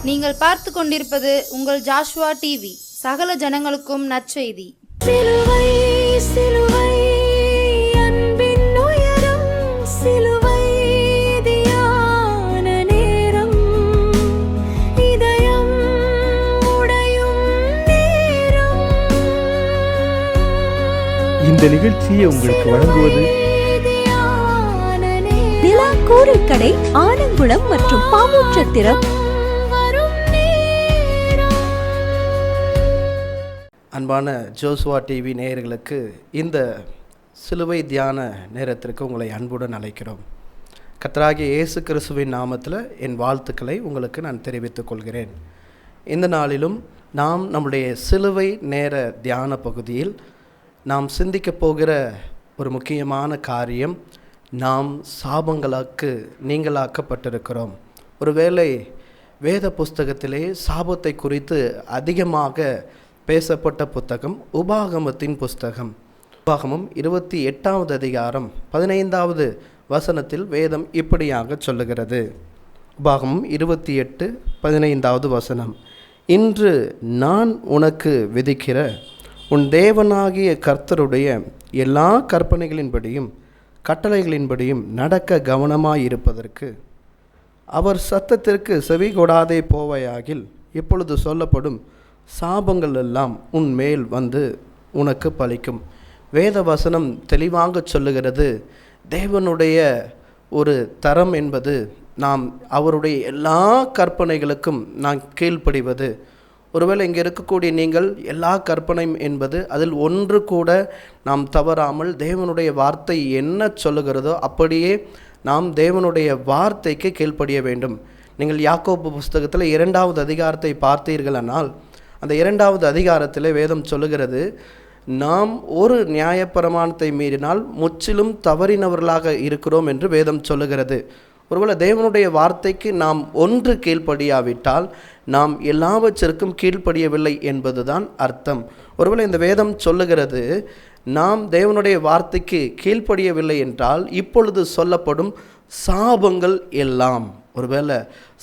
நீங்கள் பார்த்து கொண்டிருப்பது உங்கள் ஜாஷுவா டிவி. சகல ஜனங்களுக்கும் நற்செய்தி. சிலுவை சிலுவை அன்பின் உயரம், சிலுவை தியான நேரம், இதயம் உடையும் நேரம். இந்த நிகழ்ச்சியை உங்களுக்கு வழங்குவது நிலா கோரைக்கடை, ஆனங்குளம் மற்றும் பாவூற்றத்திரம். அன்பான ஜோசுவா டிவி நேயர்களுக்கு இந்த சிலுவை தியான நேரத்திற்கு உங்களை அன்புடன் அழைக்கிறோம். கர்த்தராகிய இயேசு கிறிஸ்துவின் நாமத்தில் என் வாழ்த்துக்களை உங்களுக்கு நான் தெரிவித்துக் கொள்கிறேன். இந்த நாளிலும் நாம் நம்முடைய சிலுவை நேர தியான பகுதியில் நாம் சிந்திக்கப் போகிற ஒரு முக்கியமான காரியம், நாம் சாபங்களுக்கு நீங்களாக்கப்பட்டிருக்கிறோம். ஒருவேளை வேத புஸ்தகத்திலே சாபத்தை குறித்து அதிகமாக பேசப்பட்ட புத்தகம் உபாகமத்தின் புஸ்தகம். உபாகமம் 28வது அதிகாரம் 15வது வசனத்தில் வேதம் இப்படியாக சொல்லுகிறது. உபாகமம் 28:15வது வசனம். இன்று நான் உனக்கு விதிக்கிற உன் தேவனாகிய கர்த்தருடைய எல்லா கற்பனைகளின்படியும் கட்டளைகளின்படியும் நடக்க கவனமாயிருப்பதற்கு அவர் சத்தத்திற்கு செவி கொடாதே போவையாகில் இப்பொழுது சொல்லப்படும் சாபங்கள் எல்லாம் உன் மேல் வந்து உனக்கு பலிக்கும். வேத வசனம் தெளிவாக சொல்லுகிறது, தேவனுடைய ஒரு தரம் என்பது நாம் அவருடைய எல்லா கற்பனைகளுக்கும் நாம் கீழ்ப்படிவது. ஒருவேளை இங்கே இருக்கக்கூடிய நீங்கள் எல்லா கற்பனையும் என்பது அதில் ஒன்று கூட நாம் தவறாமல் தேவனுடைய வார்த்தை என்ன சொல்லுகிறதோ அப்படியே நாம் தேவனுடைய வார்த்தைக்கு கீழ்ப்படிய வேண்டும். நீங்கள் யாக்கோபு புஸ்தகத்தில் 2வது அதிகாரத்தை பார்த்தீர்களானால் அந்த 2வது அதிகாரத்தில் வேதம் சொல்லுகிறது, நாம் ஒரு நியாயப்பிரமாணத்தை மீறினால் முற்றிலும் தவறினவர்களாக இருக்கிறோம் என்று வேதம் சொல்லுகிறது. ஒருவேளை தேவனுடைய வார்த்தைக்கு நாம் ஒன்று கீழ்ப்படியாவிட்டால் நாம் எல்லாவற்றிற்கும் கீழ்ப்படியவில்லை என்பதுதான் அர்த்தம். ஒருவேளை இந்த வேதம் சொல்லுகிறது, நாம் தேவனுடைய வார்த்தைக்கு கீழ்ப்படியவில்லை என்றால் இப்பொழுது சொல்லப்படும் சாபங்கள் எல்லாம், ஒருவேளை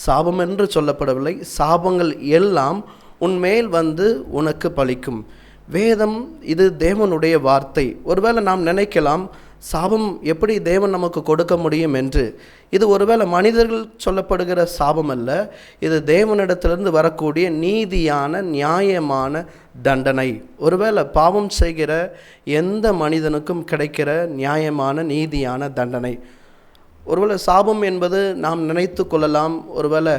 சாபம் என்று சொல்லப்படவில்லை, சாபங்கள் எல்லாம் உன்மேல் வந்து உனக்கு பலிக்கும். வேதம் இது தேவனுடைய வார்த்தை. ஒருவேளை நாம் நினைக்கலாம், சாபம் எப்படி தேவன் நமக்கு கொடுக்க முடியும் என்று. இது ஒருவேளை மனிதர்கள் சொல்லப்படுகிற சாபம் அல்ல, இது தேவனிடத்திலிருந்து வரக்கூடிய நீதியான நியாயமான தண்டனை. ஒருவேளை பாவம் செய்கிற எந்த மனிதனுக்கும் கிடைக்கிற நியாயமான நீதியான தண்டனை. ஒருவேளை சாபம் என்பது நாம் நினைத்து கொள்ளலாம், ஒருவேளை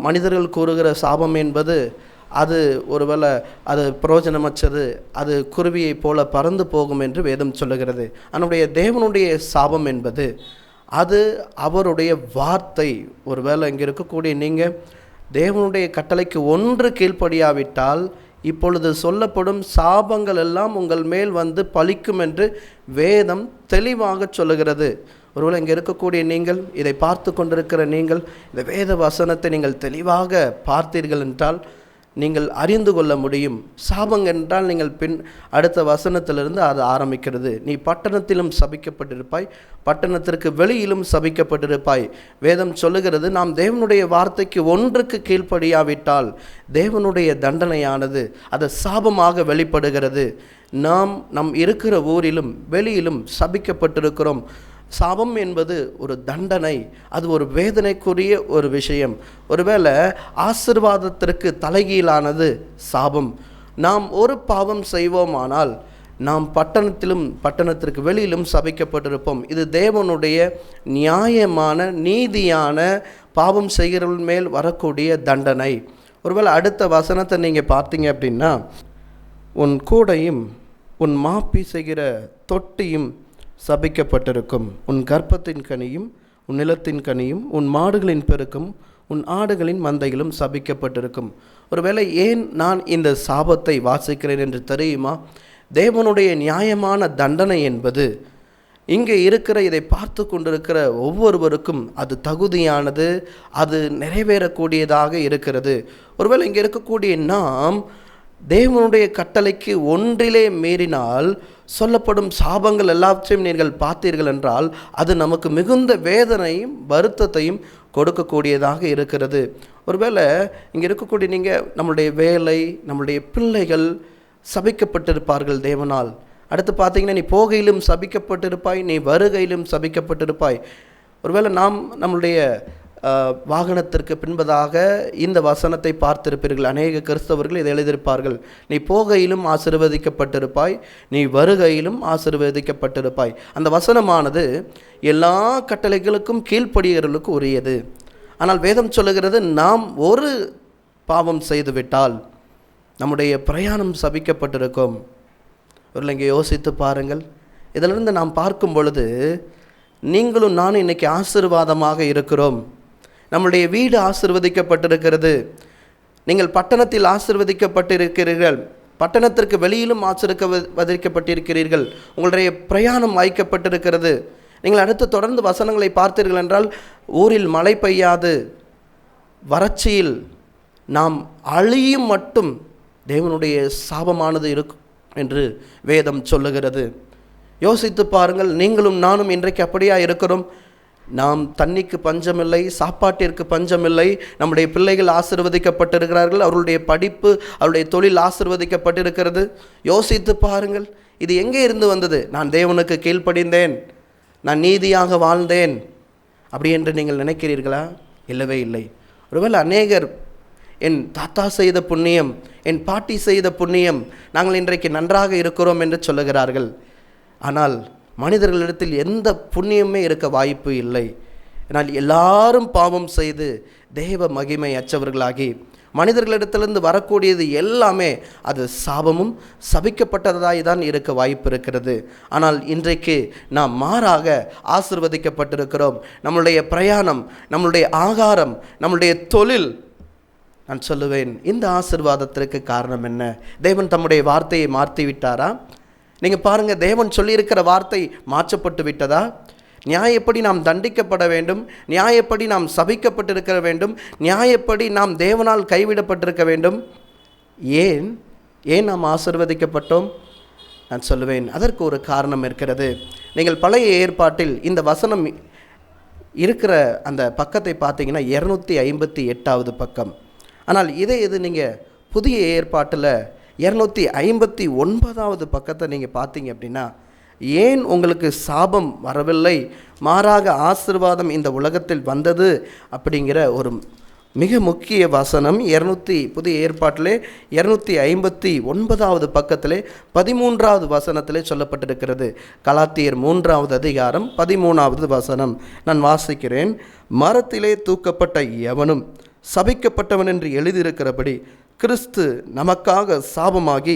மனிதர்கள் கூறுகிற சாபம் என்பது அது ஒருவேளை அது பிரயோஜனமற்றது, அது குருவியை போல பறந்து போகும் என்று வேதம் சொல்லுகிறது. அதனுடைய தேவனுடைய சாபம் என்பது அது அவருடைய வார்த்தை. ஒருவேளை இங்கே இருக்கக்கூடிய நீங்கள் தேவனுடைய கட்டளைக்கு ஒன்று கீழ்ப்படியாவிட்டால் இப்பொழுது சொல்லப்படும் சாபங்கள் எல்லாம் உங்கள் மேல் வந்து பலிக்கும் என்று வேதம் தெளிவாக சொல்லுகிறது. ஒருவேளை இங்கே இருக்கக்கூடிய நீங்கள், இதை பார்த்து கொண்டிருக்கிற நீங்கள், இந்த வேத வசனத்தை நீங்கள் தெளிவாக பார்த்தீர்கள் என்றால் நீங்கள் அறிந்து கொள்ள முடியும். சாபம் என்றால் நீங்கள் அடுத்த வசனத்திலிருந்து அது ஆரம்பிக்கிறது. நீ பட்டணத்திலும் சபிக்கப்பட்டிருப்பாய், பட்டணத்திற்கு வெளியிலும் சபிக்கப்பட்டிருப்பாய். வேதம் சொல்லுகிறது, நாம் தேவனுடைய வார்த்தைக்கு ஒன்றுக்கு கீழ்ப்படியாவிட்டால் தேவனுடைய தண்டனையானது அது சாபமாக வெளிப்படுகிறது. நம் இருக்கிற ஊரிலும் வெளியிலும் சபிக்கப்பட்டிருக்கிறோம். சாபம் என்பது ஒரு தண்டனை, அது ஒரு வேதனைக்குரிய ஒரு விஷயம். ஒருவேளை ஆசீர்வாதத்திற்கு தலைகீழானது சாபம். நாம் ஒரு பாவம் செய்வோமானால் நாம் பட்டணத்திற்கு வெளியிலும் சபிக்கப்பட்டிருப்போம். இது தேவனுடைய நியாயமான நீதியான பாவம் செய்கிறவர்கள் மேல் வரக்கூடிய தண்டனை. ஒருவேளை அடுத்த வசனத்தை நீங்கள் பார்த்தீங்க அப்படின்னா, உன் கூடையும் உன் மாப்பி செய்கிற தொட்டியும் சபிக்கப்பட்டிருக்கும். உன் கர்ப்பத்தின் கனியும் உன் நிலத்தின் கனியும் உன் மாடுகளின் பெருக்கும் உன் ஆடுகளின் மந்தைகளும் சபிக்கப்பட்டிருக்கும். ஒருவேளை ஏன் நான் இந்த சாபத்தை வாசிக்கிறேன் என்று தெரியுமா? தேவனுடைய நியாயமான தண்டனை என்பது இங்கே இருக்கிற, இதை பார்த்து கொண்டிருக்கிற ஒவ்வொருவருக்கும் அது தகுதியானது, அது நிறைவேறக்கூடியதாக இருக்கிறது. ஒருவேளை இங்கே இருக்கக்கூடிய நாம் தேவனுடைய கட்டளைக்கு ஒன்றிலே மீறினால் சொல்லப்படும் சாபங்கள் எல்லாவற்றையும் நீங்கள் பார்த்தீர்கள் என்றால் அது நமக்கு மிகுந்த வேதனையும் வருத்தத்தையும் கொடுக்கக்கூடியதாக இருக்கிறது. ஒருவேளை இங்கே இருக்கக்கூடிய நீங்கள் நம்மளுடைய வேலை, நம்மளுடைய பிள்ளைகள் சபிக்கப்பட்டிருப்பார்கள் தேவனால். அடுத்து பார்த்தீங்கன்னா, நீ போகையிலும் சபிக்கப்பட்டிருப்பாய், நீ வருகையிலும் சபிக்கப்பட்டிருப்பாய். ஒருவேளை நாம் நம்மளுடைய வாகனத்திற்கு பின்பதாக இந்த வசனத்தை பார்த்திருப்பீர்கள். அநேக கிறிஸ்தவர்கள் இதை எழுதியிருப்பார்கள். நீ போகையிலும் ஆசீர்வதிக்கப்பட்டிருப்பாய், நீ வருகையிலும் ஆசீர்வதிக்கப்பட்டிருப்பாய். அந்த வசனமானது எல்லா கட்டளைகளுக்கும் கீழ்ப்படிகிறவர்களுக்கு உரியது. ஆனால் வேதம் சொல்லுகிறது, நாம் ஒரு பாவம் செய்துவிட்டால் நம்முடைய பிரயாணம் சபிக்கப்பட்டிருக்கும். ஒரு இங்கே யோசித்து பாருங்கள். இதிலிருந்து நாம் பார்க்கும் பொழுது நீங்களும் நானும் இன்றைக்கி ஆசீர்வாதமாக இருக்கிறோம். நம்முடைய வீடு ஆசீர்வதிக்கப்பட்டிருக்கிறது. நீங்கள் பட்டணத்தில் ஆசீர்வதிக்கப்பட்டிருக்கிறீர்கள், பட்டணத்திற்கு வெளியிலும் ஆசீர்வதிக்கப்பட்டிருக்கிறீர்கள். உங்களுடைய பிரயாணம் வாய்க்கப்பட்டிருக்கிறது. நீங்கள் அடுத்து தொடர்ந்து வசனங்களை பார்த்தீர்கள் என்றால், ஊரில் மழை பெய்யாது, வறட்சியில் நாம் அழியும் மட்டும் தேவனுடைய சாபமானது இருக்கும் என்று வேதம் சொல்லுகிறது. யோசித்து பாருங்கள். நீங்களும் நானும் இன்றைக்கு அப்படியா இருக்கிறோம்? நாம் தண்ணிக்கு பஞ்சமில்லை, சாப்பாட்டிற்கு பஞ்சமில்லை. நம்முடைய பிள்ளைகள் ஆசீர்வதிக்கப்பட்டிருக்கிறார்கள், அவருடைய படிப்பு, அவருடைய தொழில் ஆசீர்வதிக்கப்பட்டிருக்கிறது. யோசித்து பாருங்கள். இது எங்கே இருந்து வந்தது? நான் தேவனுக்கு கீழ்ப்படிந்தேன், நான் நீதியாக வாழ்ந்தேன் அப்படி என்று நீங்கள் நினைக்கிறீர்களா? இல்லவே இல்லை. ஒருவேளை அநேகர் என் தாத்தா செய்த புண்ணியம், என் பாட்டி செய்த புண்ணியம், நாங்கள் இன்றைக்கு நன்றாக இருக்கிறோம் என்று சொல்லுகிறார்கள். ஆனால் மனிதர்களிடத்தில் எந்த புண்ணியமே இருக்க வாய்ப்பு இல்லை. ஆனால் எல்லாரும் பாவம் செய்து தேவ மகிமை அற்றவர்களாகி மனிதர்களிடத்திலிருந்து வரக்கூடியது எல்லாமே அது சாபமும் சபிக்கப்பட்டதாய் தான் இருக்க வாய்ப்பு இருக்கிறது. ஆனால் இன்றைக்கு நாம் மாறாக ஆசீர்வதிக்கப்பட்டிருக்கிறோம். நம்மளுடைய பிரயாணம், நம்மளுடைய ஆகாரம், நம்மளுடைய தொழில், நான் சொல்லுவேன், இந்த ஆசீர்வாதத்திற்கு காரணம் என்ன? தேவன் தம்முடைய வார்த்தையை மாற்றி விட்டாரா? நீங்கள் பாருங்கள், தேவன் சொல்லியிருக்கிற வார்த்தை மாற்றப்பட்டு விட்டதா? நியாயப்படி நாம் தண்டிக்கப்பட வேண்டும், நியாயப்படி நாம் சபிக்கப்பட்டிருக்க வேண்டும், நியாயப்படி நாம் தேவனால் கைவிடப்பட்டிருக்க வேண்டும். ஏன் நாம் ஆசீர்வதிக்கப்பட்டோம்? நான் சொல்லுவேன், அதற்கு ஒரு காரணம் இருக்கிறது. நீங்கள் பழைய ஏற்பாட்டில் இந்த வசனம் இருக்கிற அந்த பக்கத்தை பார்த்தீங்கன்னா 258வது பக்கம். ஆனால் இது நீங்கள் புதிய ஏற்பாட்டில் 259வது பக்கத்தை நீங்கள் பார்த்தீங்க அப்படின்னா, ஏன் உங்களுக்கு சாபம் வரவில்லை, மாறாக ஆசீர்வாதம் இந்த உலகத்தில் வந்தது அப்படிங்கிற ஒரு மிக முக்கிய வசனம் புதிய ஏற்பாட்டிலே 259வது பக்கத்திலே 13வது வசனத்திலே சொல்லப்பட்டிருக்கிறது. கலாத்தியர் 3வது அதிகாரம் 13வது வசனம் நான் வாசிக்கிறேன். மரத்திலே தூக்கப்பட்ட எவனும் சபிக்கப்பட்டவன் என்று எழுதியிருக்கிறபடி கிறிஸ்து நமக்காக சாபமாகி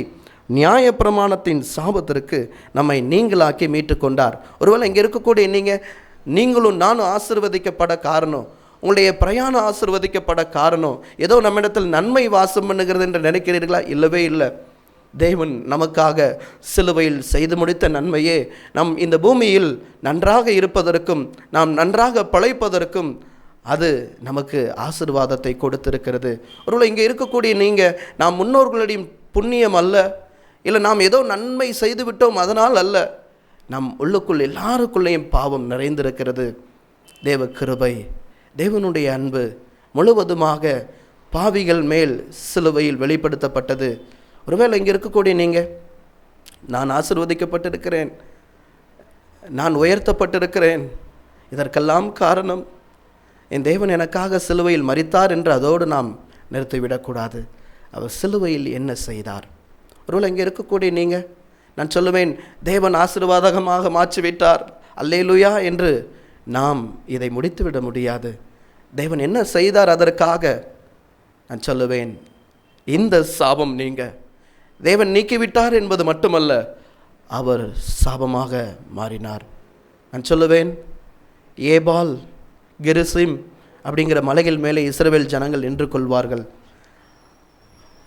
நியாயப்பிரமாணத்தின் சாபத்திற்கு நம்மை நீங்களாக்கி மீட்டு கொண்டார். ஒருவேளை இங்கே இருக்கக்கூடிய நீங்களும் நானும் ஆசீர்வதிக்கப்பட காரணம், உங்களுடைய பிரயாணம் ஆசீர்வதிக்கப்பட காரணம் ஏதோ நம்மிடத்தில் நன்மை வாசம் பண்ணுகிறது என்று நினைக்கிறீர்களா? இல்லவே இல்லை. தேவன் நமக்காக சிலுவையில் செய்து முடித்த நன்மையே நம் இந்த பூமியில் நன்றாக இருப்பதற்கும் நாம் நன்றாக பிழைப்பதற்கும் அது நமக்கு ஆசீர்வாதத்தை கொடுத்திருக்கிறது. ஒருவேளை இங்கே இருக்கக்கூடிய நாம் முன்னோர்களுடைய புண்ணியம் அல்ல, இல்லை நாம் ஏதோ நன்மை செய்து விட்டோம் அதனால் அல்ல, நம் உள்ளுக்குள் எல்லாருக்குள்ளேயும் பாவம் நிறைந்திருக்கிறது. தேவ கிருபை, தேவனுடைய அன்பு முழுவதுமாக பாவிகள் மேல் சிலுவையில் வெளிப்படுத்தப்பட்டது. ஒருவேளை இங்கே இருக்கக்கூடிய நான் ஆசீர்வதிக்கப்பட்டிருக்கிறேன், நான் உயர்த்தப்பட்டிருக்கிறேன், இதற்கெல்லாம் காரணம் என் தேவன் எனக்காக சிலுவையில் மரித்தார் என்று அதோடு நாம் நிறுத்திவிடக்கூடாது. அவர் சிலுவையில் என்ன செய்தார்? ஒருவேளை இங்கே இருக்கக்கூடிய நான் சொல்லுவேன், தேவன் ஆசீர்வாதகமாக மாற்றிவிட்டார், அல்லேலூயா என்று நாம் இதை முடித்துவிட முடியாது. தேவன் என்ன செய்தார் அதற்காக? நான் சொல்லுவேன், இந்த சாபம் தேவன் நீக்கிவிட்டார் என்பது மட்டுமல்ல, அவர் சாபமாக மாறினார். நான் சொல்லுவேன், ஏபால் கெரிசிம் அப்படிங்கிற மலைகள் மேலே இஸ்ரவேல் ஜனங்கள் நின்று கொள்வார்கள்.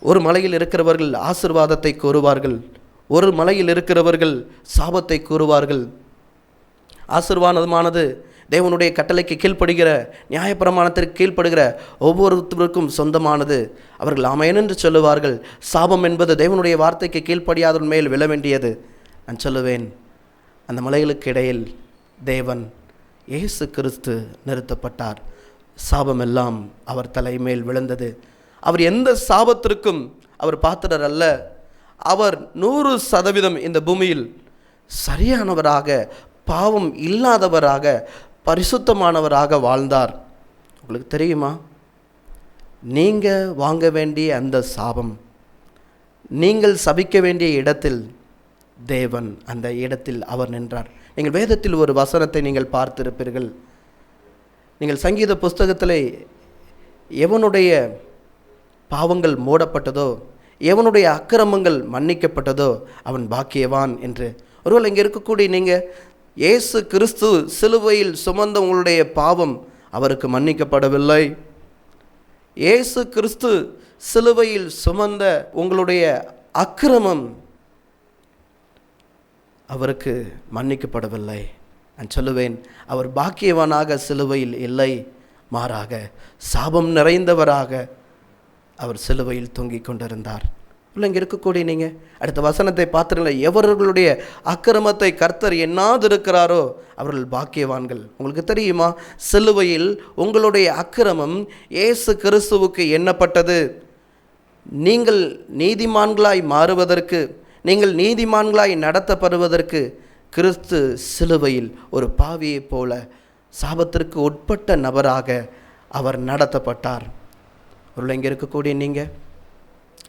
ஒரு மலையில் இருக்கிறவர்கள் ஆசீர்வாதத்தை கூறுவார்கள், ஒரு மலையில் இருக்கிறவர்கள் சாபத்தை கூறுவார்கள். ஆசீர்வாதமானது தேவனுடைய கட்டளைக்கு கீழ்ப்படுகிற, நியாயப்பிரமாணத்திற்கு கீழ்ப்படுகிற ஒவ்வொருத்தருக்கும் சொந்தமானது. அவர்கள் ஆமென் என்று சொல்லுவார்கள். சாபம் என்பது தேவனுடைய வார்த்தைக்கு கீழ்ப்படியாதவன் மேல் விழ வேண்டியது. நான் சொல்லுவேன், அந்த மலைகளுக்கு இடையில் தேவன் இயேசு கிறிஸ்து நிறுத்தப்பட்டார். சாபமெல்லாம் அவர் தலைமேல் விழுந்தது. அவர் எந்த சாபத்திற்கும் அவர் பாத்திரர் அல்ல. அவர் 100% இந்த பூமியில் சரியானவராக, பாவம் இல்லாதவராக, பரிசுத்தமானவராக வாழ்ந்தார். உங்களுக்கு தெரியுமா, நீங்கள் வாங்க வேண்டிய அந்த சாபம், நீங்கள் சபிக்க வேண்டிய இடத்தில் தேவன் அந்த இடத்தில் அவர் நின்றார். நீங்கள் வேதத்தில் ஒரு வசனத்தை நீங்கள் பார்த்திருப்பீர்கள். நீங்கள் சங்கீத புஸ்தகத்தில் எவனுடைய பாவங்கள் மூடப்பட்டதோ, எவனுடைய அக்கிரமங்கள் மன்னிக்கப்பட்டதோ அவன் பாக்கியவான் என்று. ஒருவேளை இங்கே இருக்கக்கூடிய நீங்கள், இயேசு கிறிஸ்து சிலுவையில் சுமந்த உங்களுடைய பாவம் அவருக்கு மன்னிக்கப்படவில்லை. இயேசு கிறிஸ்து சிலுவையில் சுமந்த உங்களுடைய அக்கிரமம் அவருக்கு மன்னிக்கப்படவில்லை. நான் சொல்லுவேன், அவர் பாக்கியவானாக சிலுவையில் இல்லை, மாறாக சாபம் நிறைந்தவராக அவர் சிலுவையில் தொங்கிக் கொண்டிருந்தார். இல்லை இங்கே இருக்கக்கூடிய நீங்கள் அடுத்த வசனத்தை பார்த்துருங்கள, எவர்களுடைய அக்கிரமத்தை கர்த்தர் எண்ணாதிருக்கிறாரோ அவர்கள் பாக்கியவான்கள். உங்களுக்கு தெரியுமா, சிலுவையில் உங்களுடைய அக்கிரமம் இயேசு கிறிஸ்துவுக்கு எண்ணப்பட்டது. நீங்கள் நீதிமான்களாய் மாறுவதற்கு, நீங்கள் நீதிமான்களாய் நடத்தப்படுவதற்கு கிறிஸ்து சிலுவையில் ஒரு பாவியைப் போல சாபத்திற்கு உட்பட்ட நபராக அவர் நடத்தப்பட்டார். ஒரு இங்கே இருக்கக்கூடிய நீங்கள்,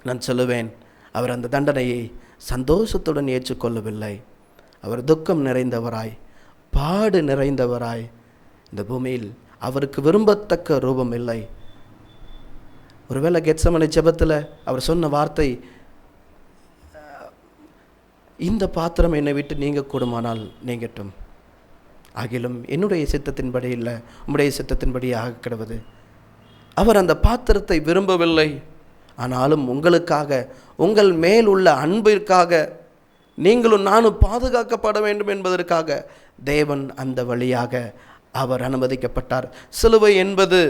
நான் சொல்லுவேன், அவர் அந்த தண்டனையை சந்தோஷத்துடன் ஏற்றுக்கொள்ளவில்லை. அவர் துக்கம் நிறைந்தவராய், பாடு நிறைந்தவராய் இந்த பூமியில் அவருக்கு விரும்பத்தக்க ரூபம் இல்லை. ஒருவேளை கெத்சமனே ஜெபத்தில் அவர் சொன்ன வார்த்தை, இந்த பாத்திரம் என்னை விட்டு நீங்க கூடுமானால் நீங்கட்டும், ஆகிலும் என்னுடைய சித்தத்தின்படி இல்லை, உம்முடைய சித்தத்தின்படி ஆக கிடவது. அவர் அந்த பாத்திரத்தை விரும்பவில்லை. ஆனாலும் உங்களுக்காக, உங்கள் மேல் உள்ள அன்பிற்காக, நீங்களும் நானும் பாதுகாக்கப்பட வேண்டும் என்பதற்காக தேவன் அந்த வழியாக அவர் அனுமதிக்கப்பட்டார். சிலுவை என்பது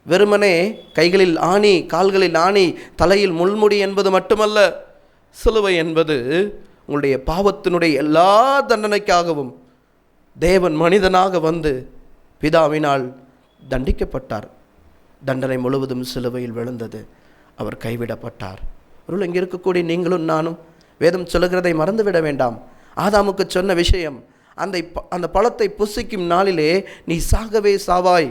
வெறுமனே கைகளில் ஆணி, கால்களில் ஆணி, தலையில் முள்முடி என்பது மட்டுமல்ல. சிலுவை என்பது உங்களுடைய பாவத்தினுடைய எல்லா தண்டனைக்காகவும் தேவன் மனிதனாக வந்து பிதாவினால் தண்டிக்கப்பட்டார். தண்டனை முழுவதும் சிலுவையில் விழுந்தது. அவர் கைவிடப்பட்டார். ஒரு இங்கே இருக்கக்கூடிய நீங்களும் நானும் வேதம் சொல்லுகிறதை மறந்துவிட வேண்டாம். ஆதாமுக்கு சொன்ன விஷயம், அந்த பழத்தை புசிக்கும் நாளிலே நீ சாகவே சாவாய்.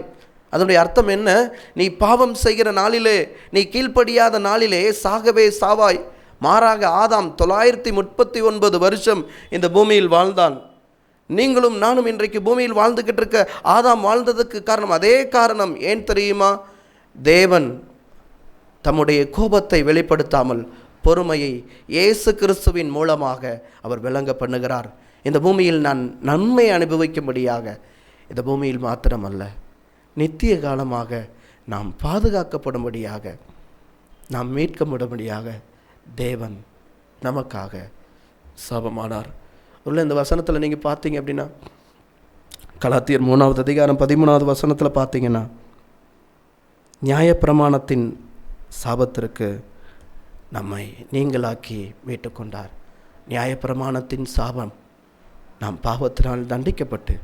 அதனுடைய அர்த்தம் என்ன? நீ பாவம் செய்கிற நாளிலே, நீ கீழ்ப்படியாத நாளிலே சாகவே சாவாய். மாறாக ஆதாம் 939 வருஷம் இந்த பூமியில் வாழ்ந்தான். நீங்களும் நானும் இன்றைக்கு பூமியில் வாழ்ந்துக்கிட்டு இருக்க ஆதாம் வாழ்ந்ததுக்கு காரணம் அதே காரணம். ஏன் தெரியுமா? தேவன் தம்முடைய கோபத்தை வெளிப்படுத்தாமல் பொறுமையை இயேசு கிறிஸ்துவின் மூலமாக அவர் விளங்க பண்ணுகிறார். இந்த பூமியில் நான் நன்மை அனுபவிக்கும்படியாக, இந்த பூமியில் மாத்திரமல்ல, நித்திய காலமாக நாம் பாதுகாக்கப்படும்படியாக, நாம் மீட்கப்படும்படியாக தேவன் நமக்காக சாபமானார். உள்ள இந்த வசனத்தில் நீங்கள் பார்த்தீங்க அப்படின்னா, கலாத்தியர் 3வது அதிகாரம் 13வது வசனத்தில் பார்த்தீங்கன்னா, நியாயப்பிரமாணத்தின் சாபத்திற்கு நம்மை நீங்களாக்கி மீட்டுக்கொண்டார். நியாயப்பிரமாணத்தின் சாபம், நாம் பாவத்தினால் தண்டிக்கப்பட்டு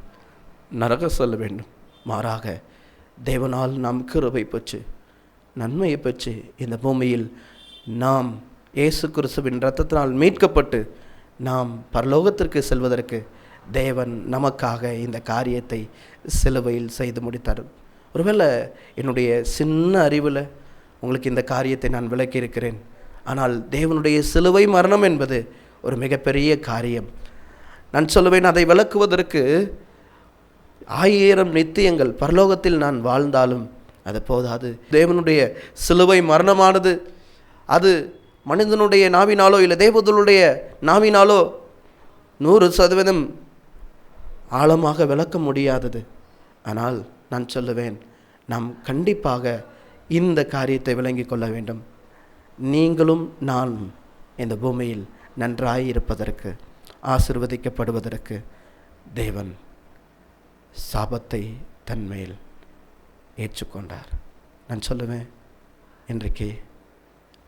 நரக செல்ல வேண்டும். மாறாக தேவனால் நாம் கிருபை பெற்று நன்மையை பெற்று இந்த பூமியில் நாம் இயேசு கிறிஸ்துவின் இரத்தத்தினால் மீட்கப்பட்டு நாம் பரலோகத்திற்கு செல்வதற்கு தேவன் நமக்காக இந்த காரியத்தை சிலுவையில் செய்து முடித்தார். ஒருவேளை என்னுடைய சின்ன அறிவில் உங்களுக்கு இந்த காரியத்தை நான் விளக்கியிருக்கிறேன். ஆனால் தேவனுடைய சிலுவை மரணம் என்பது ஒரு மிகப்பெரிய காரியம். நான் சொல்லுவேன், அதை விளக்குவதற்கு 1000 நித்தியங்கள் பரலோகத்தில் நான் வாழ்ந்தாலும் அது போதாது. தேவனுடைய சிலுவை மரணமானது அது மனிதனுடைய நாவினாலோ இல்லை தேவதனுடைய நாவினாலோ 100% ஆழமாக விளக்க முடியாதது. ஆனால் நான் சொல்லுவேன், நாம் கண்டிப்பாக இந்த காரியத்தை விளங்கி கொள்ள வேண்டும். நீங்களும் நான் இந்த பூமியில் நன்றாய் இருப்பதற்கு, ஆசீர்வதிக்கப்படுவதற்கு தேவன் சாபத்தை தன்மேல் ஏற்றுக்கொண்டார். நான் சொல்லுவேன், இன்றைக்கு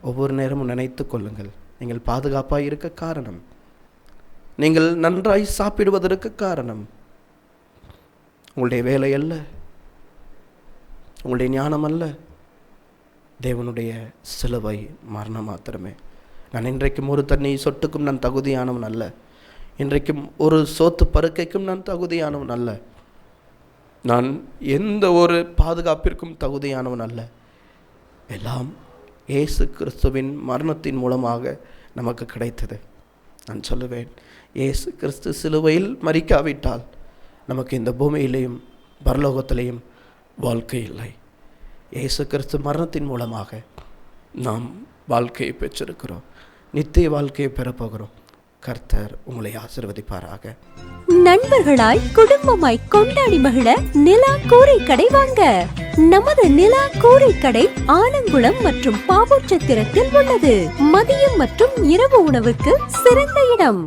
ஒவ்வொரு நேரமும் நினைத்து கொள்ளுங்கள், நீங்கள் பாதுகாப்பாக இருக்க காரணம், நீங்கள் நன்றாய் சாப்பிடுவதற்கு காரணம் உங்களுடைய வேலை அல்ல, உங்களுடைய ஞானம் அல்ல, தேவனுடைய சிலுவை மரணம் மாத்திரமே. நான் இன்றைக்கும் ஒரு தண்ணி சொட்டுக்கும் நான் தகுதியானவன் அல்ல. இன்றைக்கும் ஒரு சோத்து பருக்கைக்கும் நான் தகுதியானவன் அல்ல. நான் எந்த ஒரு பாதுகாப்பிற்கும் தகுதியானவன் அல்ல. எல்லாம் இயேசு கிறிஸ்துவின் மரணத்தின் மூலமாக நமக்கு கிடைத்தது. நான் சொல்லுவேன், இயேசு கிறிஸ்து சிலுவையில் மரிக்காவிட்டால் நமக்கு இந்த பூமியிலேயும் பரலோகத்திலேயும் வாழ்க்கை இல்லை. இயேசு கிறிஸ்து மரணத்தின் மூலமாக நாம் வாழ்க்கையை பெற்றிருக்கிறோம், நித்திய வாழ்க்கையை பெறப்போகிறோம். கர்த்தர் உங்களை ஆசீர்வதிப்பாராக. நண்பர்களாய் குடும்பமாய் கொண்டாடி மகிழ நிலா கூரை கடை வாங்க. நமது நிலா கூரை கடை ஆலங்குளம் மற்றும் பாவூர்சத்திரத்தில் உள்ளது. மதியம் மற்றும் இரவு உணவுக்கு சிறந்த இடம்.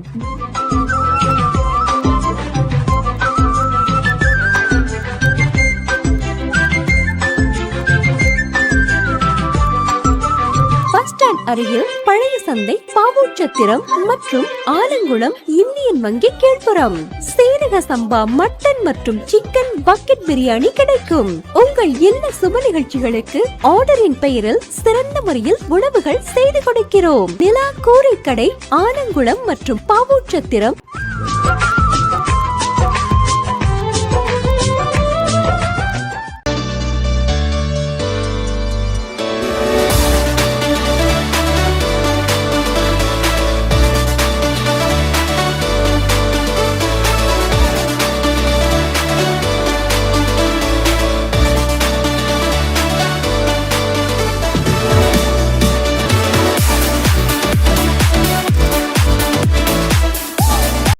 அருகில் பழைய சந்தை, பாவூர்சத்திரம் மற்றும் ஆலங்குளம் இந்தியன் வங்கி கீழ்ப்புறம். சீரக சம்பா மட்டன் மற்றும் சிக்கன் பக்கெட் பிரியாணி கிடைக்கும். உங்கள் இல்ல சுப நிகழ்ச்சிகளுக்கு ஆர்டரின் பெயரில் சிறந்த முறையில் உணவுகள் செய்து கொடுக்கிறோம். நிலா கூரை கடை ஆலங்குளம் மற்றும் பாவூர்சத்திரம்.